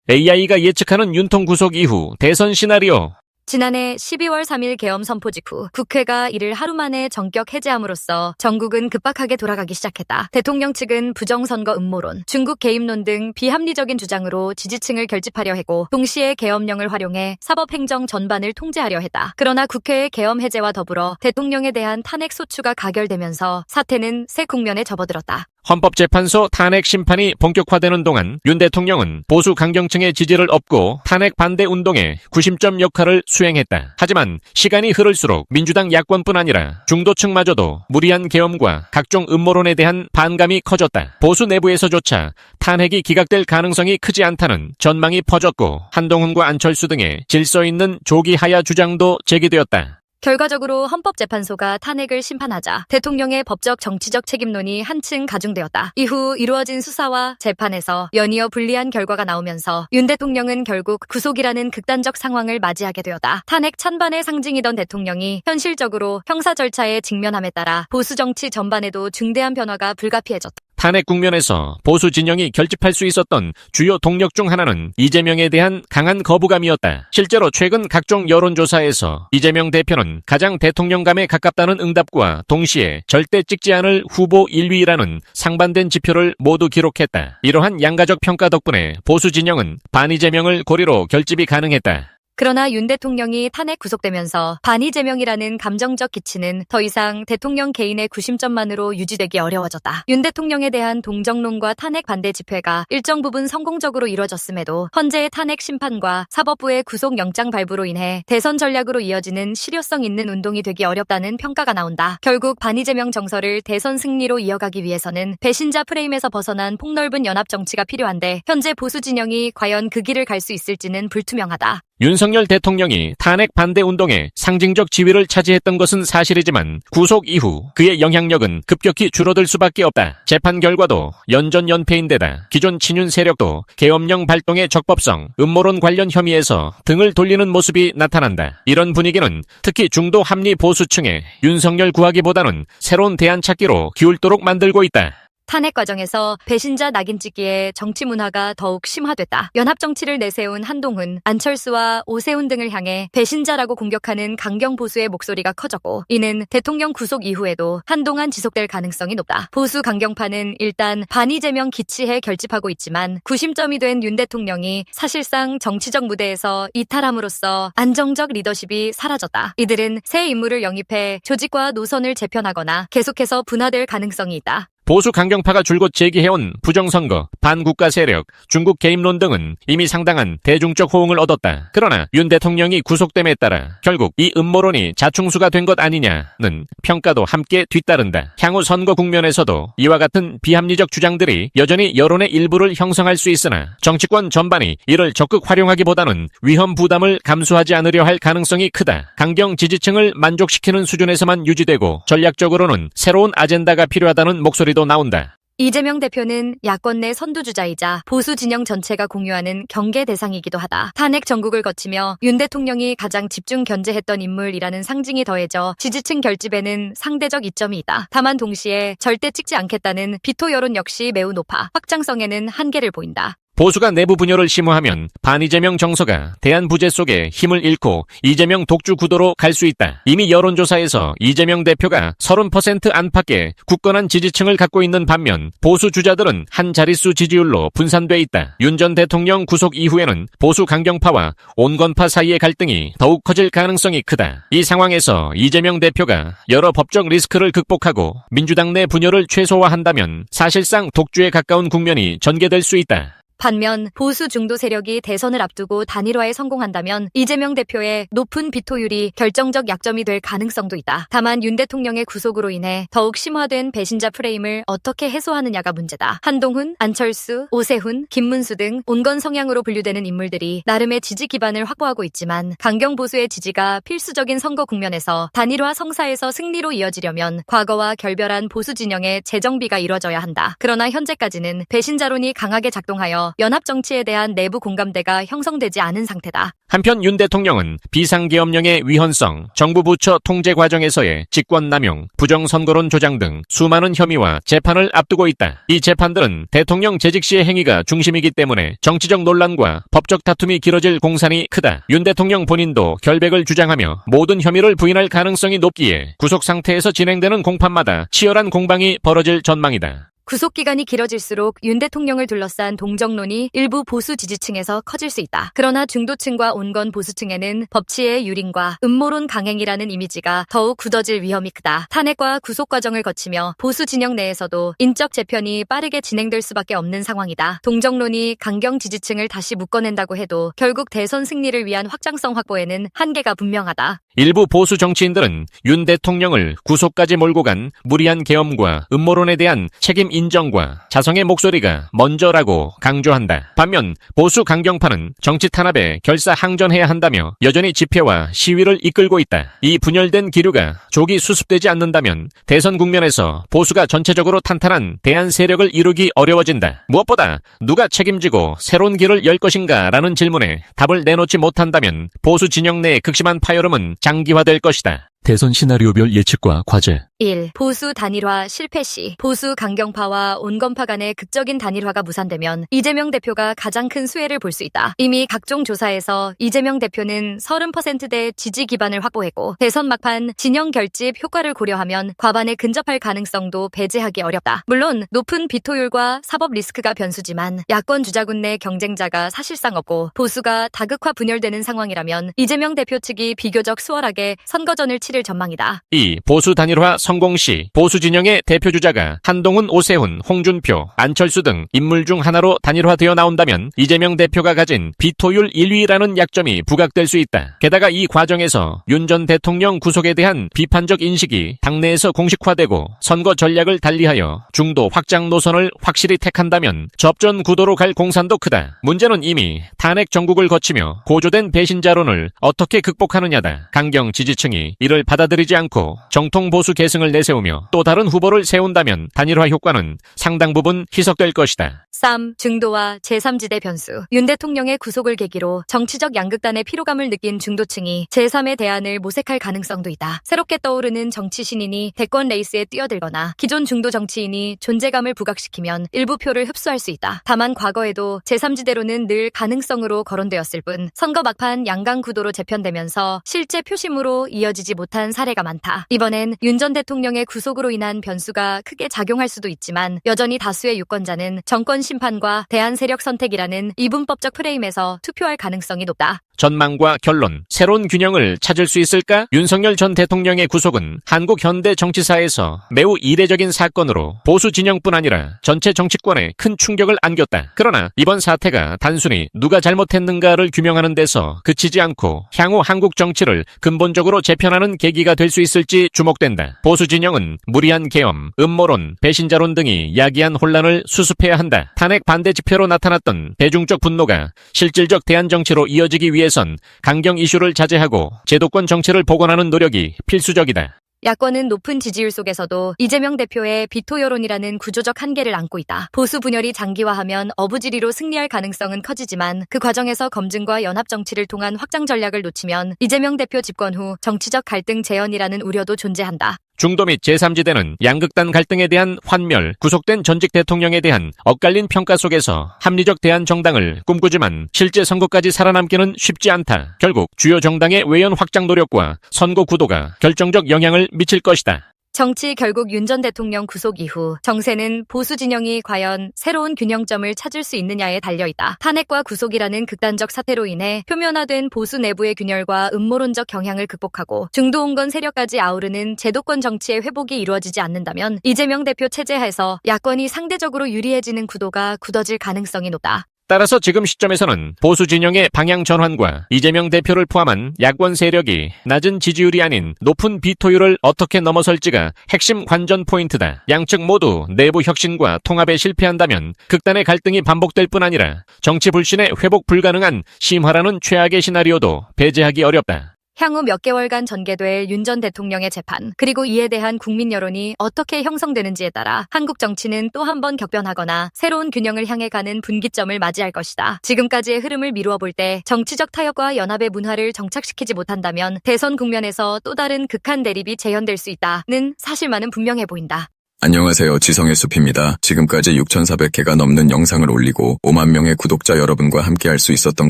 AI가 예측하는 윤통 구속 이후 대선 시나리오. 지난해 12월 3일 계엄 선포 직후 국회가 이를 하루 만에 전격 해제함으로써 전국은 급박하게 돌아가기 시작했다. 대통령 측은 부정선거 음모론, 중국 개입론 등 비합리적인 주장으로 지지층을 결집하려 했고 동시에 계엄령을 활용해 사법행정 전반을 통제하려 했다. 그러나 국회의 계엄 해제와 더불어 대통령에 대한 탄핵 소추가 가결되면서 사태는 새 국면에 접어들었다. 헌법재판소 탄핵 심판이 본격화되는 동안 윤 대통령은 보수 강경층의 지지를 얻고 탄핵 반대 운동에 구심점 역할을 수행했다. 하지만 시간이 흐를수록 민주당 야권뿐 아니라 중도층마저도 무리한 계엄과 각종 음모론에 대한 반감이 커졌다. 보수 내부에서조차 탄핵이 기각될 가능성이 크지 않다는 전망이 퍼졌고 한동훈과 안철수 등의 질서 있는 조기 하야 주장도 제기되었다. 결과적으로 헌법재판소가 탄핵을 심판하자 대통령의 법적 정치적 책임론이 한층 가중되었다. 이후 이루어진 수사와 재판에서 연이어 불리한 결과가 나오면서 윤 대통령은 결국 구속이라는 극단적 상황을 맞이하게 되었다. 탄핵 찬반의 상징이던 대통령이 현실적으로 형사 절차에 직면함에 따라 보수 정치 전반에도 중대한 변화가 불가피해졌다. 탄핵 국면에서 보수 진영이 결집할 수 있었던 주요 동력 중 하나는 이재명에 대한 강한 거부감이었다. 실제로 최근 각종 여론조사에서 이재명 대표는 가장 대통령감에 가깝다는 응답과 동시에 절대 찍지 않을 후보 1위라는 상반된 지표를 모두 기록했다. 이러한 양가적 평가 덕분에 보수 진영은 반이재명을 고리로 결집이 가능했다. 그러나 윤 대통령이 탄핵 구속되면서 반이재명이라는 감정적 기치는 더 이상 대통령 개인의 구심점만으로 유지되기 어려워졌다. 윤 대통령에 대한 동정론과 탄핵 반대 집회가 일정 부분 성공적으로 이뤄졌음에도 헌재의 탄핵 심판과 사법부의 구속영장 발부로 인해 대선 전략으로 이어지는 실효성 있는 운동이 되기 어렵다는 평가가 나온다. 결국 반이재명 정서를 대선 승리로 이어가기 위해서는 배신자 프레임에서 벗어난 폭넓은 연합 정치가 필요한데 현재 보수 진영이 과연 그 길을 갈 수 있을지는 불투명하다. 윤석열 대통령이 탄핵 반대 운동에 상징적 지위를 차지했던 것은 사실이지만 구속 이후 그의 영향력은 급격히 줄어들 수밖에 없다. 재판 결과도 연전연패인데다 기존 친윤 세력도 계엄령 발동의 적법성, 음모론 관련 혐의에서 등을 돌리는 모습이 나타난다. 이런 분위기는 특히 중도 합리 보수층에 윤석열 구하기보다는 새로운 대안 찾기로 기울도록 만들고 있다. 탄핵 과정에서 배신자 낙인 찍기에 정치 문화가 더욱 심화됐다. 연합 정치를 내세운 한동훈, 안철수와 오세훈 등을 향해 배신자라고 공격하는 강경 보수의 목소리가 커졌고 이는 대통령 구속 이후에도 한동안 지속될 가능성이 높다. 보수 강경파는 일단 반이재명 기치에 결집하고 있지만 구심점이 된 윤 대통령이 사실상 정치적 무대에서 이탈함으로써 안정적 리더십이 사라졌다. 이들은 새 인물을 영입해 조직과 노선을 재편하거나 계속해서 분화될 가능성이 있다. 보수 강경파가 줄곧 제기해온 부정선거, 반국가 세력, 중국 개입론 등은 이미 상당한 대중적 호응을 얻었다. 그러나 윤 대통령이 구속됨에 따라 결국 이 음모론이 자충수가 된 것 아니냐는 평가도 함께 뒤따른다. 향후 선거 국면에서도 이와 같은 비합리적 주장들이 여전히 여론의 일부를 형성할 수 있으나 정치권 전반이 이를 적극 활용하기보다는 위험 부담을 감수하지 않으려 할 가능성이 크다. 강경 지지층을 만족시키는 수준에서만 유지되고 전략적으로는 새로운 아젠다가 필요하다는 목소리도 나온다. 이재명 대표는 야권 내 선두주자이자 보수 진영 전체가 공유하는 경계 대상이기도 하다. 탄핵 전국을 거치며 윤 대통령이 가장 집중 견제했던 인물이라는 상징이 더해져 지지층 결집에는 상대적 이점이 있다. 다만 동시에 절대 찍지 않겠다는 비토 여론 역시 매우 높아 확장성에는 한계를 보인다. 보수가 내부 분열을 심화하면 반이재명 정서가 대한부재 속에 힘을 잃고 이재명 독주 구도로 갈 수 있다. 이미 여론조사에서 이재명 대표가 30% 안팎의 굳건한 지지층을 갖고 있는 반면 보수 주자들은 한 자릿수 지지율로 분산돼 있다. 윤 전 대통령 구속 이후에는 보수 강경파와 온건파 사이의 갈등이 더욱 커질 가능성이 크다. 이 상황에서 이재명 대표가 여러 법적 리스크를 극복하고 민주당 내 분열을 최소화한다면 사실상 독주에 가까운 국면이 전개될 수 있다. 반면 보수 중도 세력이 대선을 앞두고 단일화에 성공한다면 이재명 대표의 높은 비토율이 결정적 약점이 될 가능성도 있다. 다만 윤 대통령의 구속으로 인해 더욱 심화된 배신자 프레임을 어떻게 해소하느냐가 문제다. 한동훈, 안철수, 오세훈, 김문수 등 온건 성향으로 분류되는 인물들이 나름의 지지 기반을 확보하고 있지만 강경 보수의 지지가 필수적인 선거 국면에서 단일화 성사에서 승리로 이어지려면 과거와 결별한 보수 진영의 재정비가 이뤄져야 한다. 그러나 현재까지는 배신자론이 강하게 작동하여 있으며 연합 정치에 대한 내부 공감대가 형성되지 않은 상태다. 한편 윤 대통령은 비상계엄령의 위헌성, 정부 부처 통제 과정에서의 직권남용, 부정선거론 조장 등 수많은 혐의와 재판을 앞두고 있다. 이 재판들은 대통령 재직 시의 행위가 중심이기 때문에 정치적 논란과 법적 다툼이 길어질 공산이 크다. 윤 대통령 본인도 결백을 주장하며 모든 혐의를 부인할 가능성이 높기에 구속 상태에서 진행되는 공판마다 치열한 공방이 벌어질 전망이다. 구속기간이 길어질수록 윤 대통령을 둘러싼 동정론이 일부 보수 지지층에서 커질 수 있다. 그러나 중도층과 온건 보수층에는 법치의 유린과 음모론 강행이라는 이미지가 더욱 굳어질 위험이 크다. 탄핵과 구속 과정을 거치며 보수 진영 내에서도 인적 재편이 빠르게 진행될 수밖에 없는 상황이다. 동정론이 강경 지지층을 다시 묶어낸다고 해도 결국 대선 승리를 위한 확장성 확보에는 한계가 분명하다. 일부 보수 정치인들은 윤 대통령을 구속까지 몰고 간 무리한 계엄과 음모론에 대한 책임 인정과 자성의 목소리가 먼저라고 강조한다. 반면 보수 강경파는 정치 탄압에 결사항전해야 한다며 여전히 집회와 시위를 이끌고 있다. 이 분열된 기류가 조기 수습되지 않는다면 대선 국면에서 보수가 전체적으로 탄탄한 대안 세력을 이루기 어려워진다. 무엇보다 누가 책임지고 새로운 길을 열 것인가라는 질문에 답을 내놓지 못한다면 보수 진영 내의 극심한 파열음은 장기화될 것이다. 대선 시나리오별 예측과 과제. 1. 보수 단일화 실패 시 보수 강경파와 온건파 간의 극적인 단일화가 무산되면 이재명 대표가 가장 큰 수혜를 볼 수 있다. 이미 각종 조사에서 이재명 대표는 30%대 지지 기반을 확보했고 대선 막판 진영 결집 효과를 고려하면 과반에 근접할 가능성도 배제하기 어렵다. 물론 높은 비토율과 사법 리스크가 변수지만 야권 주자군 내 경쟁자가 사실상 없고 보수가 다극화 분열되는 상황이라면 이재명 대표 측이 비교적 수월하게 선거전을 치를 전망이다. 2. 보수 단일화 성공 시 보수 진영의 대표 주자가 한동훈, 오세훈, 홍준표, 안철수 등 인물 중 하나로 단일화되어 나온다면 이재명 대표가 가진 비토율 1위라는 약점이 부각될 수 있다. 게다가 이 과정에서 윤 전 대통령 구속에 대한 비판적 인식이 당내에서 공식화되고 선거 전략을 달리하여 중도 확장 노선을 확실히 택한다면 접전 구도로 갈 공산도 크다. 문제는 이미 탄핵 정국을 거치며 고조된 배신자론을 어떻게 극복하느냐다. 강경 지지층이 이를 받아들이지 않고 정통 보수 계승을 내세우며 또 다른 후보를 세운다면 단일화 효과는 상당 부분 희석될 것이다. 3. 중도와 제3지대 변수. 윤 대통령의 구속을 계기로 정치적 양극단의 피로감을 느낀 중도층이 제3의 대안을 모색할 가능성도 있다. 새롭게 떠오르는 정치 신인이 대권 레이스에 뛰어들거나 기존 중도 정치인이 존재감을 부각시키면 일부 표를 흡수할 수 있다. 다만 과거에도 제3지대로는 늘 가능성으로 거론되었을 뿐 선거 막판 양강 구도로 재편되면서 실제 표심으로 이어지지 못한 사례가 많다. 이번엔 윤 전 대통령의 구속으로 인한 변수가 크게 작용할 수도 있지만 여전히 다수의 유권자는 정권 심판과 대안 세력 선택이라는 이분법적 프레임에서 투표할 가능성이 높다. 전망과 결론, 새로운 균형을 찾을 수 있을까? 윤석열 전 대통령의 구속은 한국 현대 정치사에서 매우 이례적인 사건으로 보수 진영뿐 아니라 전체 정치권에 큰 충격을 안겼다. 그러나 이번 사태가 단순히 누가 잘못했는가를 규명하는 데서 그치지 않고 향후 한국 정치를 근본적으로 재편하는 계기가 될 수 있을지 주목된다. 보수 진영은 무리한 계엄, 음모론, 배신자론 등이 야기한 혼란을 수습해야 한다. 탄핵 반대 집회로 나타났던 대중적 분노가 실질적 대안 정치로 이어지기 위해선 강경 이슈를 자제하고 제도권 정치를 복원하는 노력이 필수적이다. 야권은 높은 지지율 속에서도 이재명 대표의 비토 여론이라는 구조적 한계를 안고 있다. 보수 분열이 장기화하면 어부지리로 승리할 가능성은 커지지만 그 과정에서 검증과 연합 정치를 통한 확장 전략을 놓치면 이재명 대표 집권 후 정치적 갈등 재현이라는 우려도 존재한다. 중도 및 제3지대는 양극단 갈등에 대한 환멸, 구속된 전직 대통령에 대한 엇갈린 평가 속에서 합리적 대안 정당을 꿈꾸지만 실제 선거까지 살아남기는 쉽지 않다. 결국 주요 정당의 외연 확장 노력과 선거 구도가 결정적 영향을 미칠 것이다. 정치 결국 윤 전 대통령 구속 이후 정세는 보수 진영이 과연 새로운 균형점을 찾을 수 있느냐에 달려있다. 탄핵과 구속이라는 극단적 사태로 인해 표면화된 보수 내부의 균열과 음모론적 경향을 극복하고 중도 온건 세력까지 아우르는 제도권 정치의 회복이 이루어지지 않는다면 이재명 대표 체제하에서 야권이 상대적으로 유리해지는 구도가 굳어질 가능성이 높다. 따라서 지금 시점에서는 보수 진영의 방향 전환과 이재명 대표를 포함한 야권 세력이 낮은 지지율이 아닌 높은 비토율을 어떻게 넘어설지가 핵심 관전 포인트다. 양측 모두 내부 혁신과 통합에 실패한다면 극단의 갈등이 반복될 뿐 아니라 정치 불신의 회복 불가능한 심화라는 최악의 시나리오도 배제하기 어렵다. 향후 몇 개월간 전개될 윤 전 대통령의 재판, 그리고 이에 대한 국민 여론이 어떻게 형성되는지에 따라 한국 정치는 또 한 번 격변하거나 새로운 균형을 향해 가는 분기점을 맞이할 것이다. 지금까지의 흐름을 미루어 볼 때 정치적 타협과 연합의 문화를 정착시키지 못한다면 대선 국면에서 또 다른 극한 대립이 재현될 수 있다는 사실만은 분명해 보인다. 안녕하세요. 지성의 숲입니다. 지금까지 6,400개가 넘는 영상을 올리고 5만 명의 구독자 여러분과 함께 할 수 있었던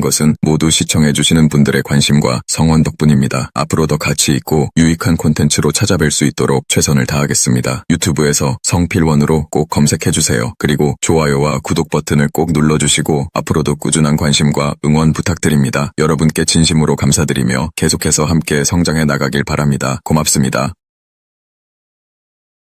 것은 모두 시청해주시는 분들의 관심과 성원 덕분입니다. 앞으로도 가치 있고 유익한 콘텐츠로 찾아뵐 수 있도록 최선을 다하겠습니다. 유튜브에서 성필원으로 꼭 검색해주세요. 그리고 좋아요와 구독 버튼을 꼭 눌러주시고 앞으로도 꾸준한 관심과 응원 부탁드립니다. 여러분께 진심으로 감사드리며 계속해서 함께 성장해 나가길 바랍니다. 고맙습니다.